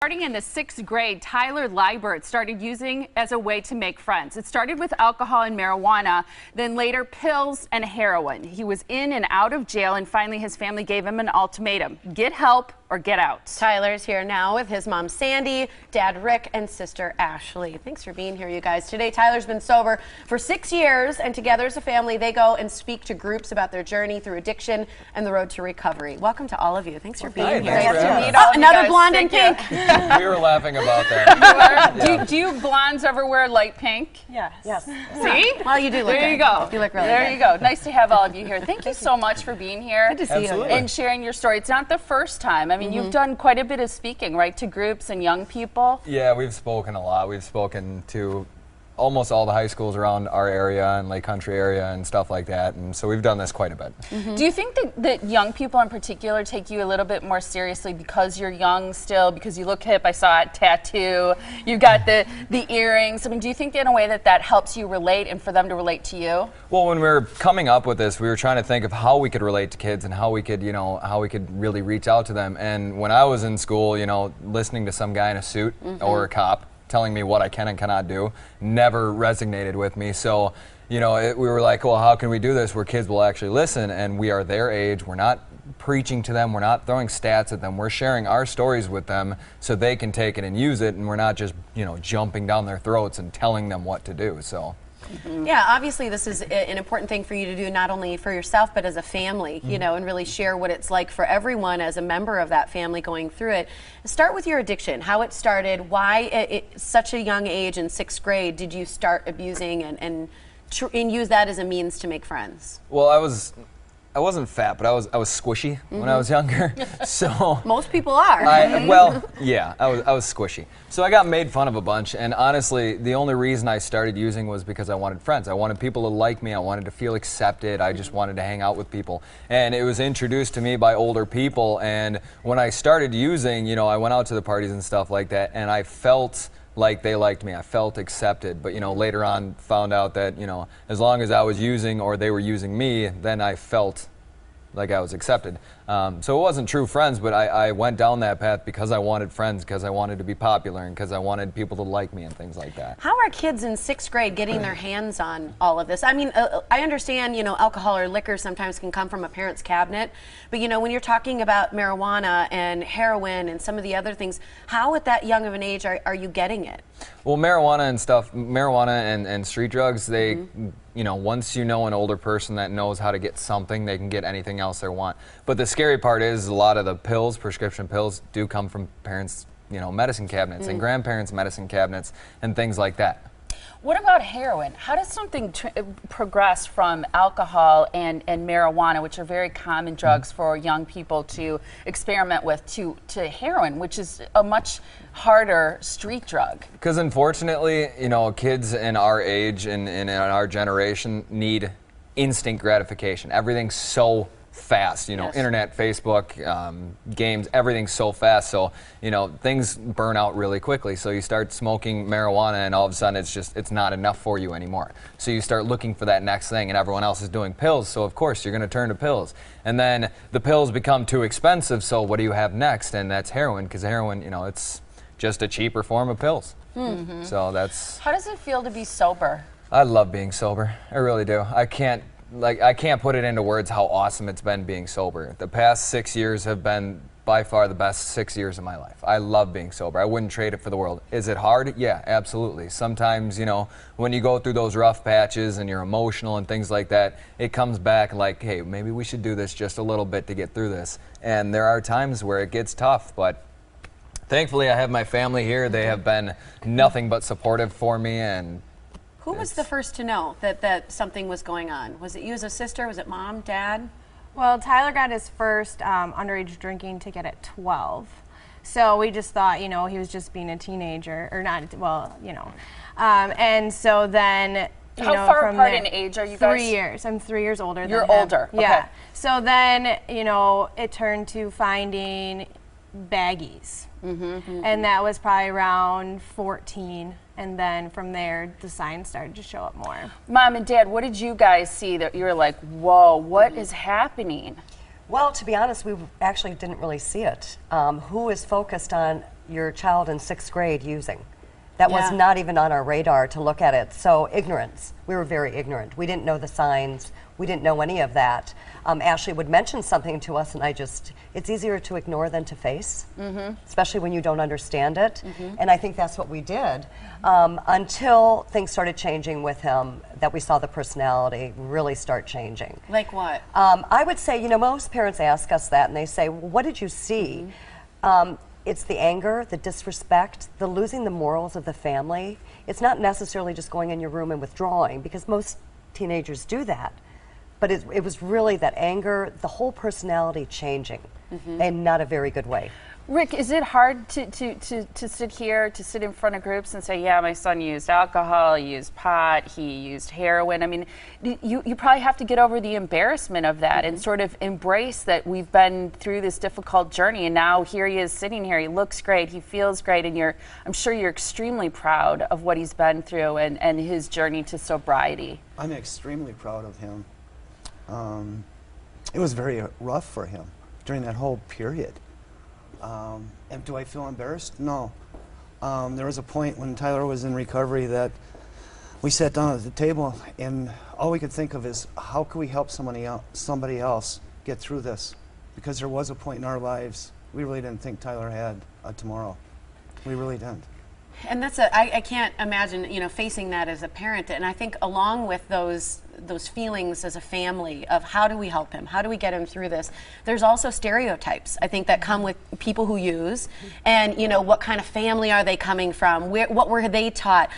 Starting in the 6th grade, Tyler Lyberts started using as a way to make friends. It started with alcohol and marijuana, then later pills and heroin. He was in and out of jail, and finally his family gave him an ultimatum: get help or get out. Tyler's here now with his mom Sandy, dad Rick, and sister Ashley. Thanks for being here, you guys. Today Tyler's been sober for 6 years, and together as a family they go and speak to groups about their journey through addiction and the road to recovery. Welcome to all of you. Thanks for being here. Nice to meet all of you another guys. blonde and pink. We were laughing about that. Yeah. Do you blondes ever wear light pink? Yes. See? Well, you do look there good. you go. You look really there good. you go. Nice to have all of you here. Thank you so much for being here. Good to see you. And sharing your story. It's not the first time. I mean, you've done quite a bit of speaking, right, to groups and young people? Yeah, we've spoken a lot. We've spoken to almost all the high schools around our area and Lake Country area and stuff like that, and so we've done this quite a bit. Do you think that young people in particular take you a little bit more seriously because you're young still, because you look hip? I saw a tattoo, you got the earrings. I mean, do you think in a way that helps you relate and for them to relate to you? Well, when we were coming up with this, we were trying to think of how we could relate to kids and how we could, how we could really reach out to them. And when I was in school, listening to some guy in a suit or a cop telling me what I can and cannot do never resonated with me. So, we were like, well, how can we do this where kids will actually listen and we are their age? We're not preaching to them. We're not throwing stats at them. We're sharing our stories with them so they can take it and use it, and we're not just, jumping down their throats and telling them what to do. So. Yeah, obviously this is an important thing for you to do, not only for yourself but as a family, and really share what it's like for everyone as a member of that family going through it. Start with your addiction, how it started, why at such a young age in 6th grade did you start abusing and use that as a means to make friends? Well, I wasn't fat, but I was squishy when I was younger. So most people are. I was squishy. So I got made fun of a bunch, and honestly, the only reason I started using was because I wanted friends. I wanted people to like me. I wanted to feel accepted. I just wanted to hang out with people. And it was introduced to me by older people, and when I started using, I went out to the parties and stuff like that, and I felt like they liked me. I felt accepted, but later on found out that as long as I was using or they were using me, then I felt like I was accepted. So it wasn't true friends, but I went down that path because I wanted friends, because I wanted to be popular, and because I wanted people to like me and things like that. How are kids in 6th grade getting their hands on all of this? I mean, I understand, alcohol or liquor sometimes can come from a parent's cabinet, but when you're talking about marijuana and heroin and some of the other things, how at that young of an age are you getting it? Well, marijuana and street drugs, they, once you know an older person that knows how to get something, they can get anything else they want. But the scary part is a lot of the pills, prescription pills, do come from parents, medicine cabinets and grandparents' medicine cabinets and things like that. What about heroin? How does something progress from alcohol and marijuana, which are very common drugs for young people to experiment with, to heroin, which is a much harder street drug? Because unfortunately, kids in our age and in our generation need instant gratification. Everything's so fast, Yes. Internet, Facebook, games, everything's so fast. So, things burn out really quickly. So you start smoking marijuana and all of a sudden it's not enough for you anymore. So you start looking for that next thing, and everyone else is doing pills. So of course you're going to turn to pills. And then the pills become too expensive. So what do you have next? And that's heroin, because heroin, it's just a cheaper form of pills. So that's. How does it feel to be sober? I love being sober. I really do. I can't put it into words how awesome it's been being sober. The past 6 years have been by far the best 6 years of my life. I love being sober. I wouldn't trade it for the world. Is it hard? Yeah, absolutely. Sometimes, when you go through those rough patches and you're emotional and things like that, it comes back like, hey, maybe we should do this just a little bit to get through this. And there are times where it gets tough, but thankfully I have my family here. They have been nothing but supportive for me. And who was the first to know that something was going on? Was it you as a sister? Was it mom, dad? Well, Tyler got his first underage drinking ticket at 12. So we just thought, he was just being a teenager, or not, and so then, How far apart in age are you guys? 3 years. I'm 3 years older than him. You're older. Yeah. Okay. So then, it turned to finding baggies. And that was probably around 14. And then from there, the signs started to show up more. Mom and Dad, what did you guys see that you were like, whoa, what is happening? Well, to be honest, we actually didn't really see it. Who is focused on your child in 6th grade using. That was Yeah. not even on our radar to look at it. So ignorance. We were very ignorant. We didn't know the signs. We didn't know any of that. Ashley would mention something to us, and it's easier to ignore than to face, especially when you don't understand it. And I think that's what we did until things started changing with him, that we saw the personality really start changing. Like what? I would say, you know, most parents ask us that, and they say, well, what did you see? It's the anger, the disrespect, the losing the morals of the family. It's not necessarily just going in your room and withdrawing, because most teenagers do that. But it was really that anger, the whole personality changing in not a very good way. Rick, is it hard to sit here, to sit in front of groups and say, yeah, my son used alcohol, he used pot, he used heroin? I mean, you probably have to get over the embarrassment of that and sort of embrace that we've been through this difficult journey, and now here he is sitting here, he looks great, he feels great, and I'm sure you're extremely proud of what he's been through and his journey to sobriety. I'm extremely proud of him. It was very rough for him during that whole period. And do I feel embarrassed? No. There was a point when Tyler was in recovery that we sat down at the table, and all we could think of is, how can we help somebody else get through this? Because there was a point in our lives we really didn't think Tyler had a tomorrow. We really didn't. And that's I can't imagine, you know, facing that as a parent. And I think along with those feelings as a family of how do we help him, how do we get him through this, there's also stereotypes, I think, that come with people who use, and, you know, what kind of family are they coming from, what were they taught?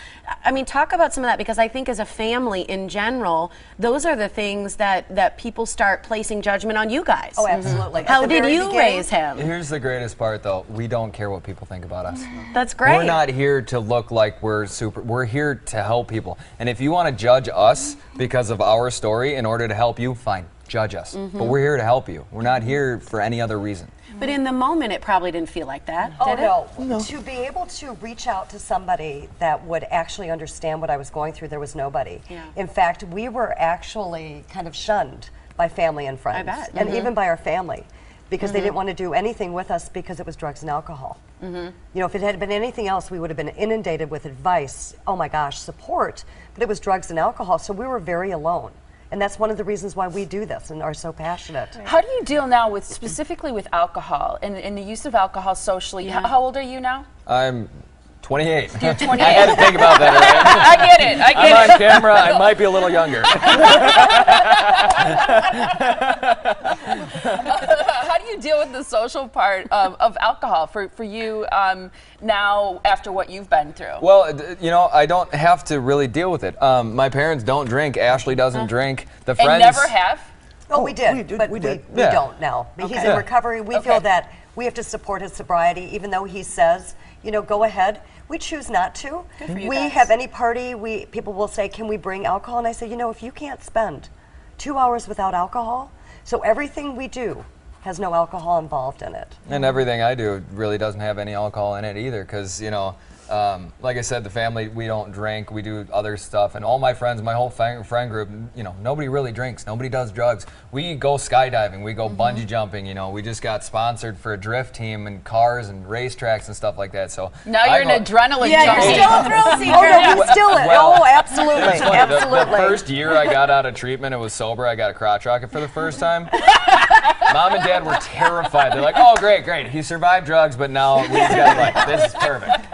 I mean, talk about some of that, because I think as a family in general, those are the things that people start placing judgment on you guys. Oh, absolutely. How did you raise him? Here's the greatest part, though. We don't care what people think about us. That's great. We're not here to look like we're here to help people. And if you want to judge us because of our story in order to help you, fine, judge us. But we're here to help you. We're not here for any other reason. But in the moment, it probably didn't feel like that, Oh, did it? no. To be able to reach out to somebody that would actually understand what I was going through, there was nobody. Yeah. In fact, we were actually kind of shunned by family and friends. bet. And even by our family, because they didn't want to do anything with us because it was drugs and alcohol. You know, if it had been anything else, we would have been inundated with advice, oh my gosh, support, but it was drugs and alcohol, so we were very alone. And that's one of the reasons why we do this and are so passionate. How do you deal now with, specifically with alcohol and the use of alcohol socially? Yeah. How old are you now? I'm 28. You're 28. I had to think about that already. I get it. I get I'm on camera. I might be a little younger. How do you deal with the social part of alcohol for you now after what you've been through? Well, you know, I don't have to really deal with it. My parents don't drink. Ashley doesn't drink. The friends. And never have? Oh, we did, we did, but we we did. Yeah. don't now. He's Okay. in recovery. We feel that we have to support his sobriety, even though he says, you know, go ahead. We choose not to. for you We guys. have any party, people will say, can we bring alcohol? And I say, you know, if you can't spend 2 hours without alcohol, so everything we do has no alcohol involved in it. And everything I do really doesn't have any alcohol in it either, because, you know, like I said, the family, we don't drink, we do other stuff, and all my friends, my whole friend group, you know, nobody really drinks, nobody does drugs. We go skydiving, we go bungee jumping, you know, we just got sponsored for a drift team and cars and racetracks and stuff like that, so. Now you're an adrenaline Yeah, junkie. you're still a thrill seeker. Oh, no, we still, Well, oh, absolutely, It's funny, absolutely. the first year I got out of treatment, it was sober, I got a crotch rocket for the first time. Mom and Dad were terrified. They're like, oh, great, he survived drugs, but now we've got life. This is perfect.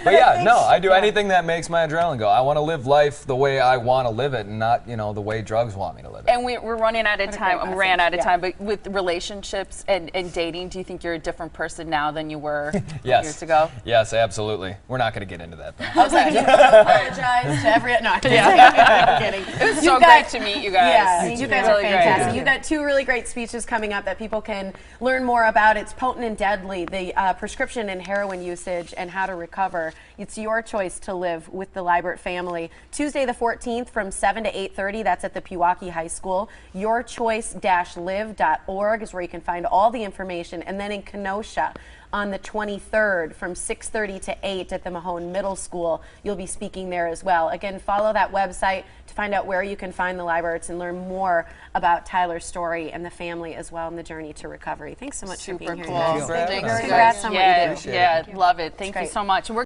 But yeah, no, I do anything that makes my adrenaline go. I want to live life the way I want to live it, and not, you know, the way drugs want me to live it. And we're running out of time. great We ran out of message. time. But with relationships and dating, do you think you're a different person now than you were Yes. years ago? Yes, absolutely. We're not going to get into that, though. I was like, apologize to every. No, I'm kidding. It was so great to meet you guys. Yeah, you guys are Really great. fantastic. You've got 2 really great speeches coming up that people can learn more about. It's Potent and Deadly, the prescription and heroin usage and how to recover. It's your choice to live with the Lybert family. Tuesday the 14th from 7 to 8:30, that's at the Pewaukee High School. yourchoice-live.org is where you can find all the information. And then in Kenosha, on the 23rd from 6:30 to 8 at the Mahone Middle School. You'll be speaking there as well. Again, follow that website to find out where you can find the Lyberts and learn more about Tyler's story and the family as well in the journey to recovery. Thanks so much for being here. Super cool. Thank you. Thanks, Congrats guys. on what you do. Yeah, love it. Thank you great. so much.